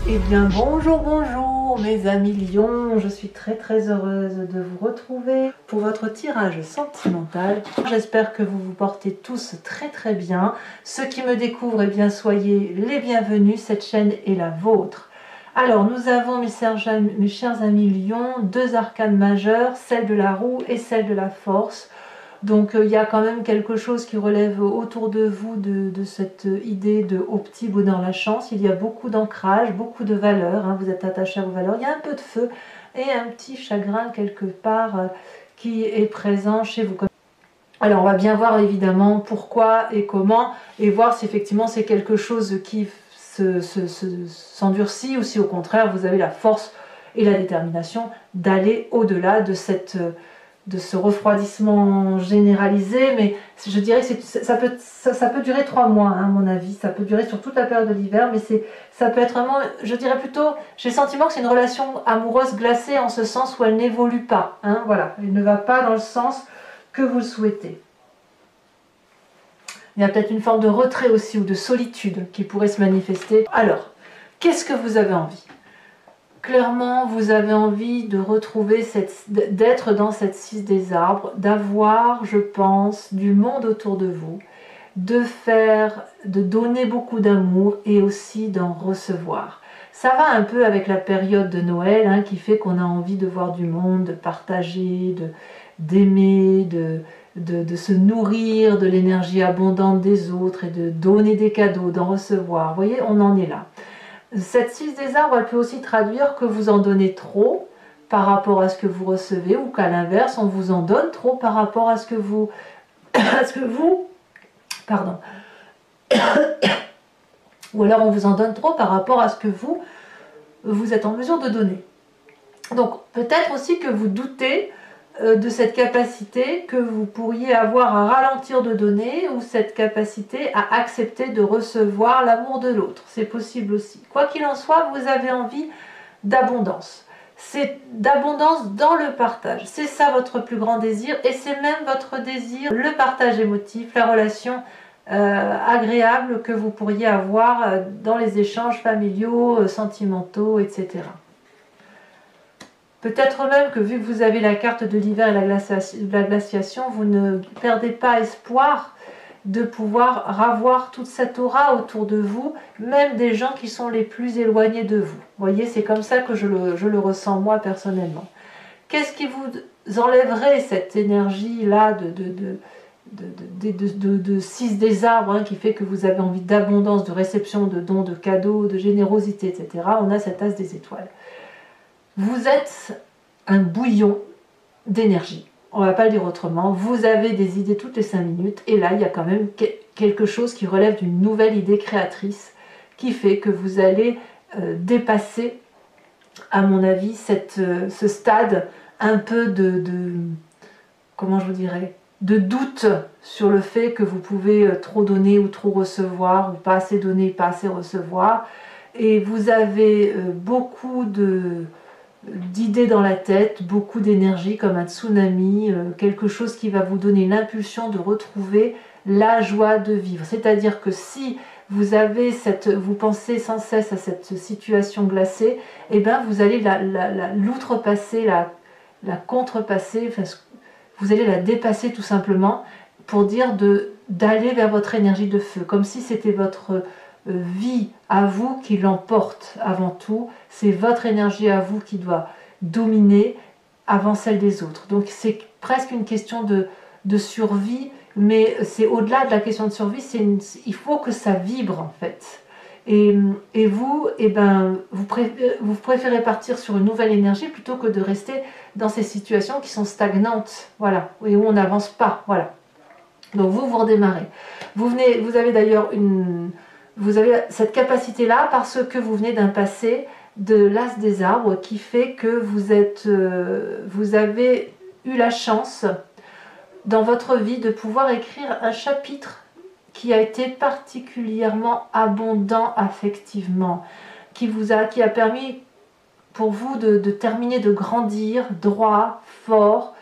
Eh bien bonjour, bonjour mes amis lions, je suis très heureuse de vous retrouver pour votre tirage sentimental. J'espère que vous vous portez tous très bien. Ceux qui me découvrent, eh bien soyez les bienvenus, cette chaîne est la vôtre. Alors nous avons mes chers amis lions, deux arcanes majeures, celle de la roue et celle de la force. Donc il y a quand même quelque chose qui relève autour de vous de cette idée de au petit bonheur la chance. Il y a beaucoup d'ancrage, beaucoup de valeurs, hein, vous êtes attaché à vos valeurs. Il y a un peu de feu et un petit chagrin quelque part qui est présent chez vous. Alors on va bien voir évidemment pourquoi et comment et voir si effectivement c'est quelque chose qui s'endurcit ou si au contraire vous avez la force et la détermination d'aller au-delà de ce refroidissement généralisé, mais je dirais que ça peut durer 3 mois, hein, à mon avis, ça peut durer sur toute la période de l'hiver, mais ça peut être vraiment, je dirais plutôt, j'ai le sentiment que c'est une relation amoureuse glacée en ce sens où elle n'évolue pas, hein, voilà, elle ne va pas dans le sens que vous le souhaitez. Il y a peut-être une forme de retrait aussi ou de solitude qui pourrait se manifester. Alors, qu'est-ce que vous avez envie ? Clairement, vous avez envie de retrouver, d'être dans cette 6 des arbres, d'avoir, je pense, du monde autour de vous, de donner beaucoup d'amour et aussi d'en recevoir. Ça va un peu avec la période de Noël, hein, qui fait qu'on a envie de voir du monde, de partager, d'aimer, de se nourrir de l'énergie abondante des autres et de donner des cadeaux, d'en recevoir. Vous voyez, on en est là. Cette 6 des arbres, elle peut aussi traduire que vous en donnez trop par rapport à ce que vous recevez ou qu'à l'inverse, on vous en donne trop par rapport à ce que vous... pardon. Ou alors on vous en donne trop par rapport à ce que vous êtes en mesure de donner. Donc peut-être aussi que vous doutez de cette capacité que vous pourriez avoir à ralentir de donner ou cette capacité à accepter de recevoir l'amour de l'autre. C'est possible aussi. Quoi qu'il en soit, vous avez envie d'abondance. C'est d'abondance dans le partage. C'est ça votre plus grand désir et c'est même votre désir, le partage émotif, la relation agréable que vous pourriez avoir dans les échanges familiaux, sentimentaux, etc. Peut-être même que vu que vous avez la carte de l'hiver et la glaciation, vous ne perdez pas espoir de pouvoir ravoir toute cette aura autour de vous, même des gens qui sont les plus éloignés de vous. Vous voyez, c'est comme ça que je le ressens moi personnellement. Qu'est-ce qui vous enlèverait cette énergie-là de 6 des arbres, hein, qui fait que vous avez envie d'abondance, de réception, de dons, de cadeaux, de générosité, etc. On a cette as des étoiles. Vous êtes un bouillon d'énergie. On ne va pas le dire autrement. Vous avez des idées toutes les 5 minutes. Et là, il y a quand même quelque chose qui relève d'une nouvelle idée créatrice qui fait que vous allez dépasser, à mon avis, ce stade un peu comment je vous dirais, de doute sur le fait que vous pouvez trop donner ou trop recevoir, ou pas assez donner, pas assez recevoir. Et vous avez beaucoup d'idées dans la tête, beaucoup d'énergie comme un tsunami, quelque chose qui va vous donner l'impulsion de retrouver la joie de vivre. C'est-à-dire que si vous pensez sans cesse à cette situation glacée, eh bien vous allez l'outrepasser, la contrepasser, enfin, vous allez la dépasser tout simplement pour dire d'aller vers votre énergie de feu, comme si c'était votre vie à vous qui l'emporte avant tout, c'est votre énergie à vous qui doit dominer avant celle des autres. Donc c'est presque une question de survie, mais c'est au-delà de la question de survie, il faut que ça vibre en fait. Et vous, eh ben, vous préférez partir sur une nouvelle énergie plutôt que de rester dans ces situations qui sont stagnantes, voilà, et où on n'avance pas, voilà. Donc vous redémarrez. Vous avez d'ailleurs vous avez cette capacité-là parce que vous venez d'un passé de l'as des arbres qui fait que vous avez eu la chance dans votre vie de pouvoir écrire un chapitre qui a été particulièrement abondant affectivement, qui a permis pour vous de terminer, de grandir droit, fort,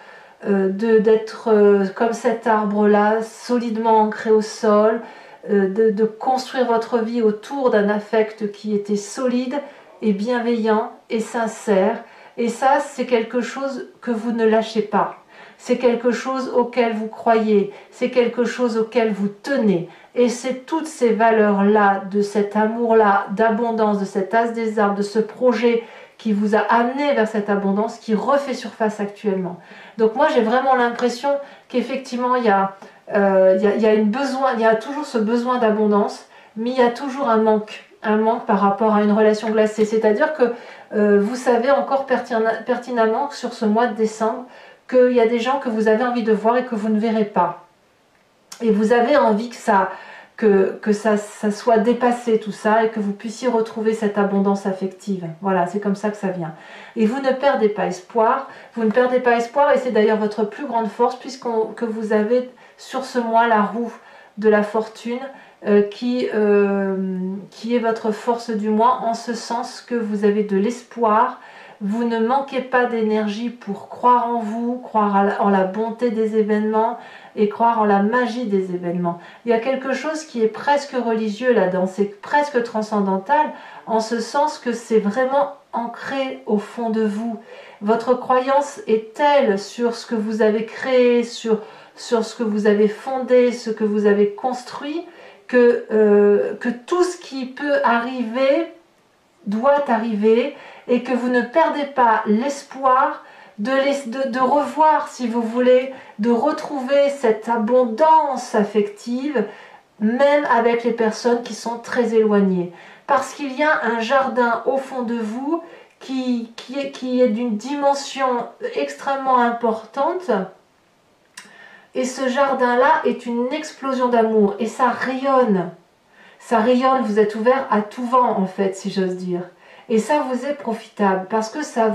d'être comme cet arbre-là, solidement ancré au sol, de construire votre vie autour d'un affect qui était solide et bienveillant et sincère. Et ça, c'est quelque chose que vous ne lâchez pas. C'est quelque chose auquel vous croyez, c'est quelque chose auquel vous tenez. Et c'est toutes ces valeurs-là, de cet amour-là, d'abondance, de cet as des arbres, de ce projet qui vous a amené vers cette abondance, qui refait surface actuellement. Donc moi, j'ai vraiment l'impression qu'effectivement, il y a toujours ce besoin d'abondance, mais il y a toujours un manque par rapport à une relation glacée. C'est-à-dire que vous savez encore pertinemment sur ce mois de décembre, qu'il y a des gens que vous avez envie de voir et que vous ne verrez pas. Et vous avez envie que ça soit dépassé tout ça et que vous puissiez retrouver cette abondance affective. Voilà, c'est comme ça que ça vient. Et vous ne perdez pas espoir, et c'est d'ailleurs votre plus grande force puisque vous avez sur ce mois la roue de la fortune qui est votre force du mois, en ce sens que vous avez de l'espoir. Vous ne manquez pas d'énergie pour croire en vous, croire en la bonté des événements et croire en la magie des événements. Il y a quelque chose qui est presque religieux là-dedans, c'est presque transcendantal, en ce sens que c'est vraiment ancré au fond de vous. Votre croyance est telle sur ce que vous avez créé, sur ce que vous avez fondé, ce que vous avez construit, que tout ce qui peut arriver doit arriver, et que vous ne perdez pas l'espoir de revoir, si vous voulez, de retrouver cette abondance affective, même avec les personnes qui sont très éloignées. Parce qu'il y a un jardin au fond de vous qui est d'une dimension extrêmement importante, et ce jardin-là est une explosion d'amour, et ça rayonne, vous êtes ouvert à tout vent en fait, si j'ose dire. Et ça vous est profitable parce que ça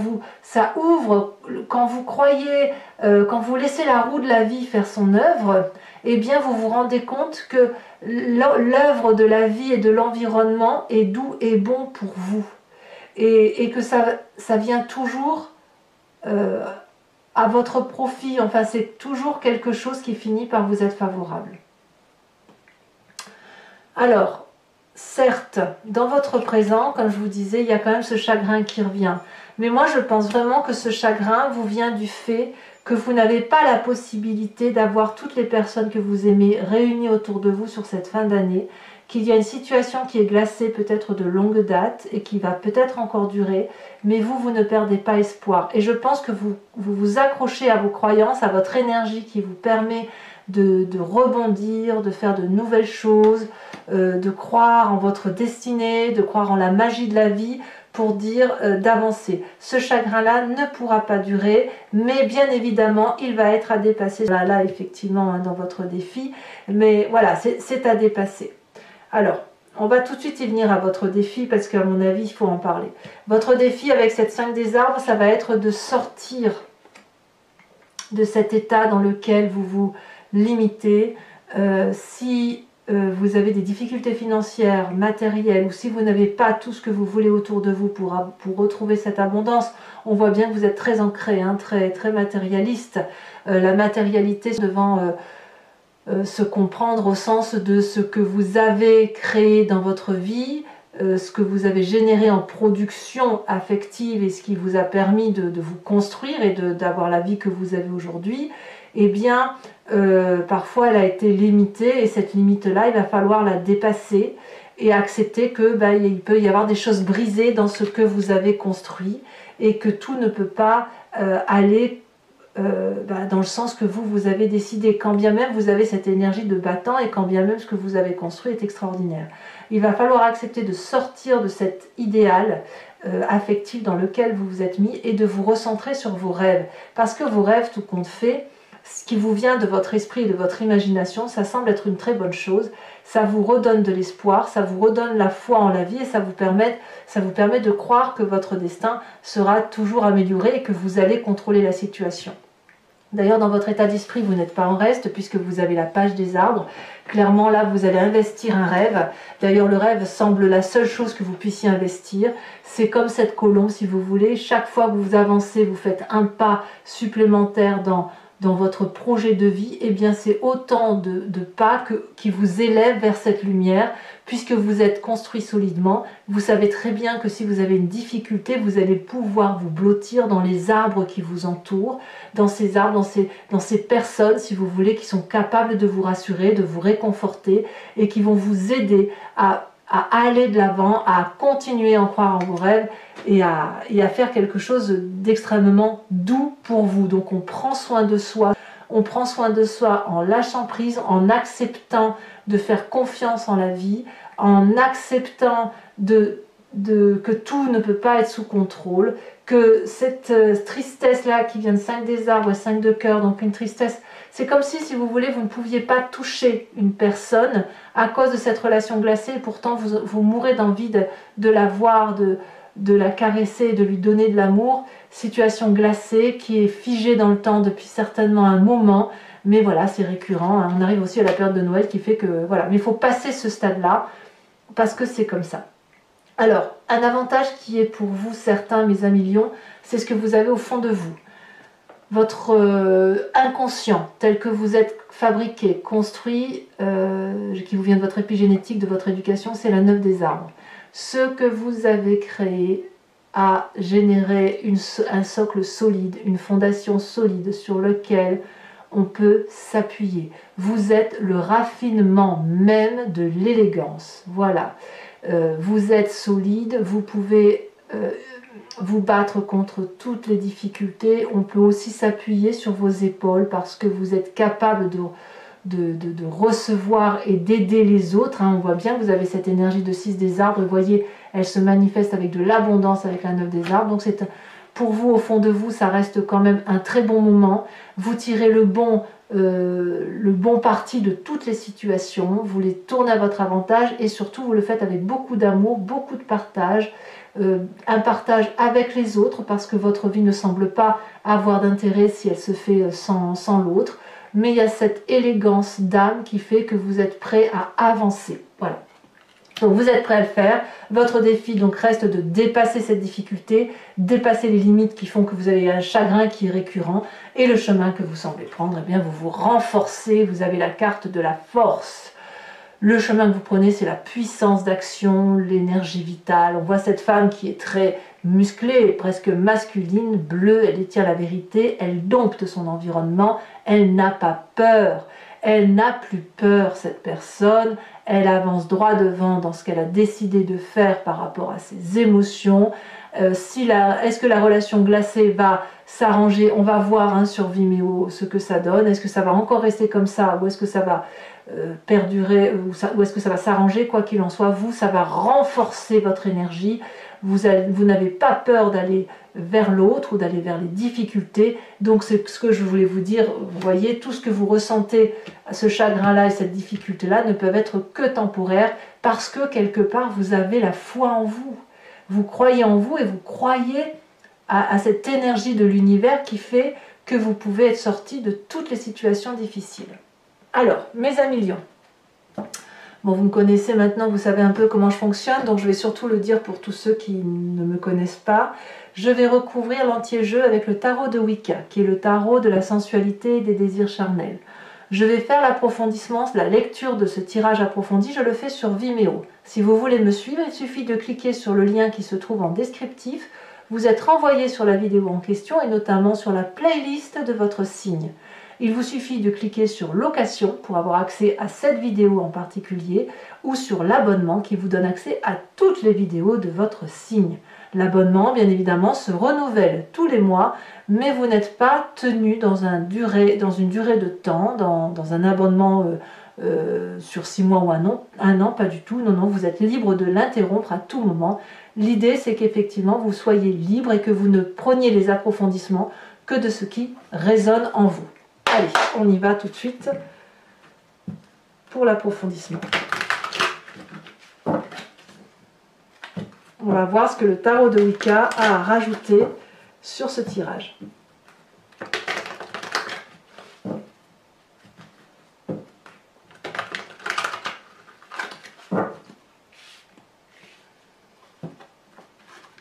ouvre, quand vous croyez, quand vous laissez la roue de la vie faire son œuvre, eh bien vous vous rendez compte que l'œuvre de la vie et de l'environnement est doux et bon pour vous. Et que ça vient toujours à votre profit, enfin c'est toujours quelque chose qui finit par vous être favorable. Alors, certes, dans votre présent, comme je vous disais, il y a quand même ce chagrin qui revient. Mais moi, je pense vraiment que ce chagrin vous vient du fait que vous n'avez pas la possibilité d'avoir toutes les personnes que vous aimez réunies autour de vous sur cette fin d'année, qu'il y a une situation qui est glacée peut-être de longue date et qui va peut-être encore durer, mais vous ne perdez pas espoir. Et je pense que vous accrochez à vos croyances, à votre énergie qui vous permet de rebondir, de faire de nouvelles choses, de croire en votre destinée, de croire en la magie de la vie, pour dire d'avancer. Ce chagrin-là ne pourra pas durer, mais bien évidemment, il va être à dépasser. Là effectivement, dans votre défi, mais voilà, c'est à dépasser. Alors, on va tout de suite y venir à votre défi, parce qu'à mon avis, il faut en parler. Votre défi avec cette 5 des arbres, ça va être de sortir de cet état dans lequel vous vous limitez. Si vous avez des difficultés financières, matérielles, ou si vous n'avez pas tout ce que vous voulez autour de vous pour retrouver cette abondance, on voit bien que vous êtes très ancré, très, très matérialiste. La matérialité devant se comprendre au sens de ce que vous avez créé dans votre vie, ce que vous avez généré en production affective et ce qui vous a permis de vous construire et d'avoir la vie que vous avez aujourd'hui. Eh bien, parfois elle a été limitée, et cette limite-là, il va falloir la dépasser et accepter que il peut y avoir des choses brisées dans ce que vous avez construit, et que tout ne peut pas aller dans le sens que vous avez décidé, quand bien même vous avez cette énergie de battant, et quand bien même ce que vous avez construit est extraordinaire. Il va falloir accepter de sortir de cet idéal affectif dans lequel vous vous êtes mis, et de vous recentrer sur vos rêves, parce que vos rêves, tout compte fait, ce qui vous vient de votre esprit et de votre imagination, ça semble être une très bonne chose. Ça vous redonne de l'espoir, ça vous redonne la foi en la vie, et ça vous permet de croire que votre destin sera toujours amélioré et que vous allez contrôler la situation. D'ailleurs, dans votre état d'esprit, vous n'êtes pas en reste, puisque vous avez la page des arbres. Clairement, là, vous allez investir un rêve. D'ailleurs, le rêve semble la seule chose que vous puissiez investir. C'est comme cette colombe, si vous voulez. Chaque fois que vous avancez, vous faites un pas supplémentaire dans dans votre projet de vie, eh bien c'est autant de pas qui vous élèvent vers cette lumière, puisque vous êtes construit solidement. Vous savez très bien que si vous avez une difficulté, vous allez pouvoir vous blottir dans les arbres qui vous entourent, dans ces arbres, dans ces personnes, si vous voulez, qui sont capables de vous rassurer, de vous réconforter et qui vont vous aider à aller de l'avant, à continuer à en croire en vos rêves et à faire quelque chose d'extrêmement doux pour vous. Donc on prend soin de soi. On prend soin de soi en lâchant prise, en acceptant de faire confiance en la vie, en acceptant que tout ne peut pas être sous contrôle, que cette tristesse-là qui vient de 5 des arbres et 5 de cœur, donc une tristesse, c'est comme si vous voulez, vous ne pouviez pas toucher une personne à cause de cette relation glacée, et pourtant vous mourrez d'envie de la voir, de la caresser, de lui donner de l'amour. Situation glacée qui est figée dans le temps depuis certainement un moment, mais voilà, c'est récurrent, hein. On arrive aussi à la période de Noël qui fait que, voilà, mais il faut passer ce stade-là, parce que c'est comme ça. Alors, un avantage qui est pour vous certains, mes amis lions, c'est ce que vous avez au fond de vous. Votre inconscient, tel que vous êtes fabriqué, construit, qui vous vient de votre épigénétique, de votre éducation, c'est la 9 des arbres. Ce que vous avez créé a généré un socle solide, une fondation solide sur lequel on peut s'appuyer. Vous êtes le raffinement même de l'élégance. Voilà. Vous êtes solide, vous pouvez vous battre contre toutes les difficultés. On peut aussi s'appuyer sur vos épaules parce que vous êtes capable de recevoir et d'aider les autres, hein. On voit bien que vous avez cette énergie de 6 des arbres, vous voyez, elle se manifeste avec de l'abondance avec la 9 des arbres, donc c'est pour vous, au fond de vous, ça reste quand même un très bon moment. Vous tirez le bon parti de toutes les situations, vous les tournez à votre avantage et surtout vous le faites avec beaucoup d'amour, beaucoup de partage, un partage avec les autres parce que votre vie ne semble pas avoir d'intérêt si elle se fait sans l'autre. Mais il y a cette élégance d'âme qui fait que vous êtes prêt à avancer. Voilà. Donc vous êtes prêt à le faire. Votre défi donc reste de dépasser cette difficulté, dépasser les limites qui font que vous avez un chagrin qui est récurrent et le chemin que vous semblez prendre, eh bien vous vous renforcez, vous avez la carte de la force. Le chemin que vous prenez, c'est la puissance d'action, l'énergie vitale. On voit cette femme qui est très musclée, presque masculine, bleue, elle détient la vérité, elle dompte son environnement, elle n'a pas peur. Elle n'a plus peur, cette personne, elle avance droit devant dans ce qu'elle a décidé de faire par rapport à ses émotions. Est-ce que la relation glacée va s'arranger? On va voir, hein, sur Vimeo ce que ça donne. Est-ce que ça va encore rester comme ça ou est-ce que ça va perdurer ou est-ce que ça va s'arranger? Quoi qu'il en soit, vous, ça va renforcer votre énergie. Vous n'avez pas peur d'aller vers l'autre ou d'aller vers les difficultés. Donc c'est ce que je voulais vous dire. Vous voyez, tout ce que vous ressentez, ce chagrin-là et cette difficulté-là ne peuvent être que temporaires parce que quelque part vous avez la foi en vous. Vous croyez en vous et vous croyez à cette énergie de l'univers qui fait que vous pouvez être sorti de toutes les situations difficiles. Alors, mes amis lions, bon, vous me connaissez maintenant, vous savez un peu comment je fonctionne, donc je vais surtout le dire pour tous ceux qui ne me connaissent pas. Je vais recouvrir l'entier-jeu avec le tarot de Wicca, qui est le tarot de la sensualité et des désirs charnels. Je vais faire l'approfondissement, la lecture de ce tirage approfondi, je le fais sur Vimeo. Si vous voulez me suivre, il suffit de cliquer sur le lien qui se trouve en descriptif. Vous êtes renvoyé sur la vidéo en question et notamment sur la playlist de votre signe. Il vous suffit de cliquer sur location pour avoir accès à cette vidéo en particulier ou sur l'abonnement qui vous donne accès à toutes les vidéos de votre signe. L'abonnement, bien évidemment, se renouvelle tous les mois, mais vous n'êtes pas tenu dans une durée de temps, dans un abonnement sur 6 mois ou un an, pas du tout. Non, non, vous êtes libre de l'interrompre à tout moment. L'idée, c'est qu'effectivement, vous soyez libre et que vous ne preniez les approfondissements que de ce qui résonne en vous. Allez, on y va tout de suite pour l'approfondissement. On va voir ce que le tarot de Wicca a à rajouter sur ce tirage.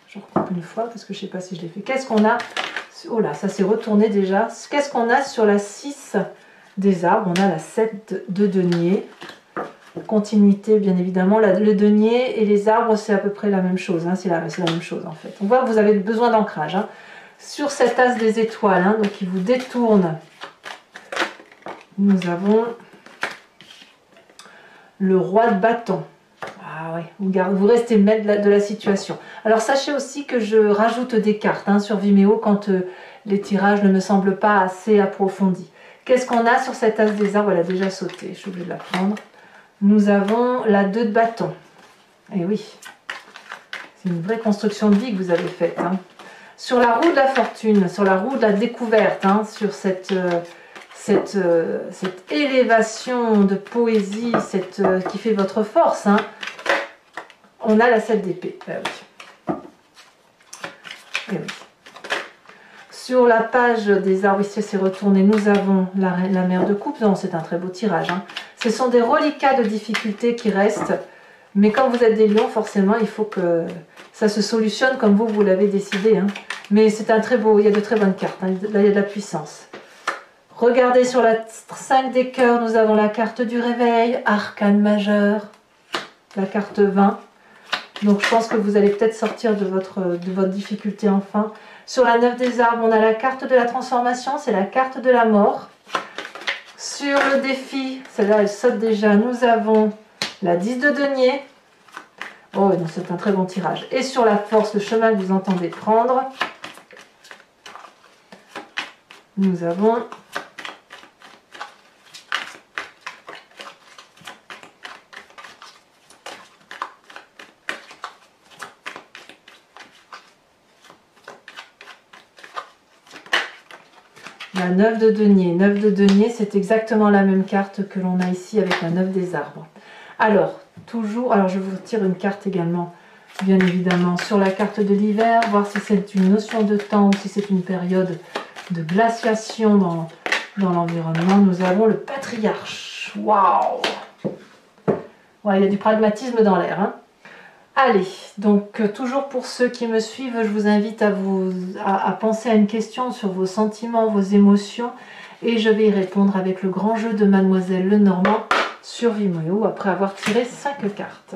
Je recoupe une fois parce que je ne sais pas si je l'ai fait. Qu'est-ce qu'on a Oh là, ça s'est retourné déjà. Qu'est-ce qu'on a sur la 6 des arbres? On a la 7 de denier. Continuité, bien évidemment. Le denier et les arbres, c'est à peu près la même chose. Hein, c'est la même chose, en fait. On voit que vous avez besoin d'ancrage. Hein. Sur cet as des étoiles, hein, donc il vous détourne, nous avons le roi de bâton. Ah ouais, vous restez maître de la situation. Alors sachez aussi que je rajoute des cartes hein, sur Vimeo quand les tirages ne me semblent pas assez approfondis. Qu'est-ce qu'on a sur cet as des arbres? Elle a déjà sauté, je suis obligée de la prendre. Nous avons la 2 de bâton. Et oui, c'est une vraie construction de vie que vous avez faite. Hein. Sur la roue de la fortune, sur la roue de la découverte, hein, sur cette élévation de poésie qui fait votre force, hein, on a la 7 d'épée. Oui. Et oui. Sur la page des arbres, ici c'est retourné, nous avons la mère de coupe. Non, c'est un très beau tirage. Hein. Ce sont des reliquats de difficultés qui restent. Mais quand vous êtes des lions, forcément, il faut que ça se solutionne comme vous l'avez décidé. Hein. Mais c'est un très beau, il y a de très bonnes cartes. Hein. Là, il y a de la puissance. Regardez sur la 5 des cœurs, nous avons la carte du réveil, arcane majeur, la carte 20. Donc je pense que vous allez peut-être sortir de votre difficulté enfin. Sur la 9 des arbres, on a la carte de la transformation, c'est la carte de la mort. Sur le défi, celle-là elle saute déjà, nous avons la 10 de denier. Oh non, c'est un très bon tirage. Et sur la force, le chemin que vous entendez prendre, nous avons la 9 de denier. 9 de denier, c'est exactement la même carte que l'on a ici avec la 9 des arbres. Alors, toujours, alors je vous tire une carte également, bien évidemment, sur la carte de l'hiver, voir si c'est une notion de temps ou si c'est une période de glaciation dans l'environnement. Nous avons le patriarche. Waouh! Ouais, il y a du pragmatisme dans l'air. Hein. Allez, donc toujours pour ceux qui me suivent, je vous invite à penser à une question sur vos sentiments, vos émotions, et je vais y répondre avec le grand jeu de Mademoiselle Lenormand sur Vimeo après avoir tiré 5 cartes.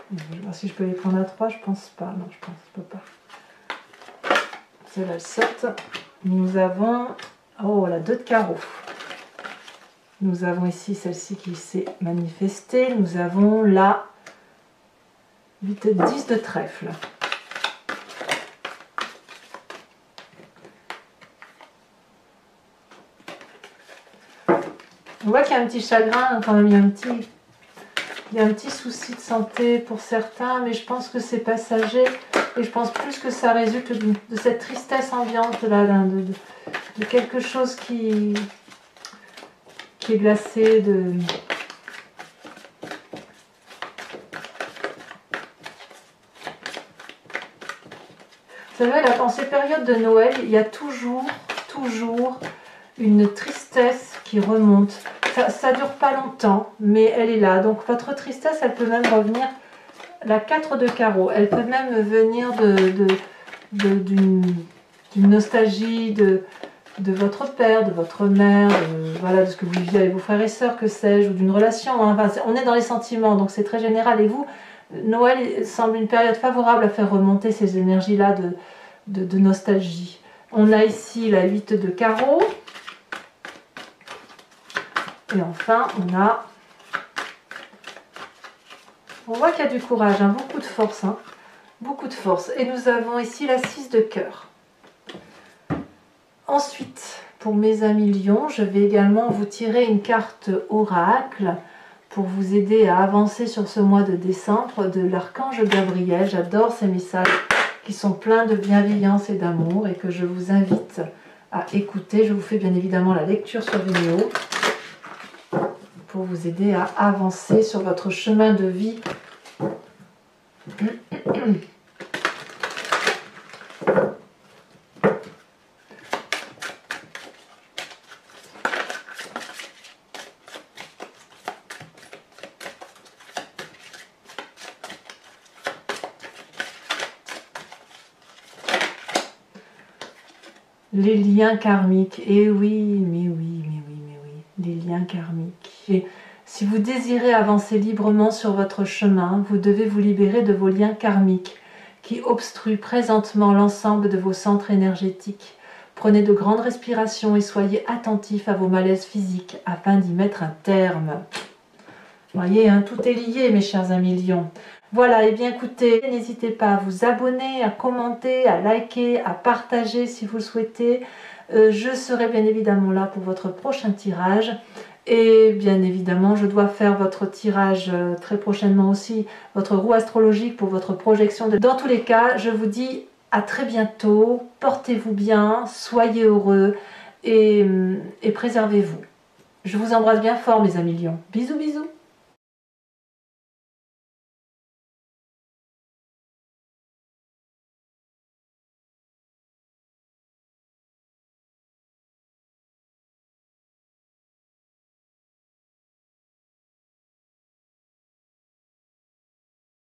Je vais voir si je peux les prendre à 3, je pense pas. Non, je pense que je peux pas. C'est la 7. Nous avons, oh, la 2 de carreau. Nous avons ici celle-ci qui s'est manifestée. Nous avons la 8 de 10 de trèfle. On voit qu'il y a un petit chagrin, quand même, il y a un petit souci de santé pour certains, mais je pense que c'est passager et je pense plus que ça résulte de cette tristesse ambiante là, de quelque chose qui est glacé, Vous savez, là, dans ces périodes de Noël, il y a toujours une tristesse qui remonte. Ça dure pas longtemps, mais elle est là. Donc votre tristesse, elle peut même revenir, la 4 de carreau, elle peut même venir d'une nostalgie de votre père, de votre mère, voilà, de ce que vous viviez avec vos frères et sœurs, que sais-je, ou d'une relation. Hein. Enfin, on est dans les sentiments, donc c'est très général. Et vous, Noël semble une période favorable à faire remonter ces énergies-là de nostalgie. On a ici la 8 de carreau. Et enfin, on voit qu'il y a du courage, hein, beaucoup de force. Hein, beaucoup de force. Et nous avons ici la 6 de cœur. Ensuite, pour mes amis lions, je vais également vous tirer une carte oracle pour vous aider à avancer sur ce mois de décembre de l'archange Gabriel. J'adore ces messages qui sont pleins de bienveillance et d'amour et que je vous invite à écouter. Je vous fais bien évidemment la lecture sur vidéo pour vous aider à avancer sur votre chemin de vie. Les liens karmiques, et oui, mais oui, mais oui, mais oui, les liens karmiques. Et si vous désirez avancer librement sur votre chemin, vous devez vous libérer de vos liens karmiques qui obstruent présentement l'ensemble de vos centres énergétiques. Prenez de grandes respirations et soyez attentifs à vos malaises physiques afin d'y mettre un terme. Voyez, hein, tout est lié, mes chers amis lions. Voilà, et bien écoutez, n'hésitez pas à vous abonner, à commenter, à liker, à partager si vous le souhaitez. Je serai bien évidemment là pour votre prochain tirage. Et bien évidemment, je dois faire votre tirage très prochainement aussi, votre roue astrologique pour votre projection. Dans tous les cas, je vous dis à très bientôt. Portez-vous bien, soyez heureux et préservez-vous. Je vous embrasse bien fort, mes amis lions. Bisous, bisous.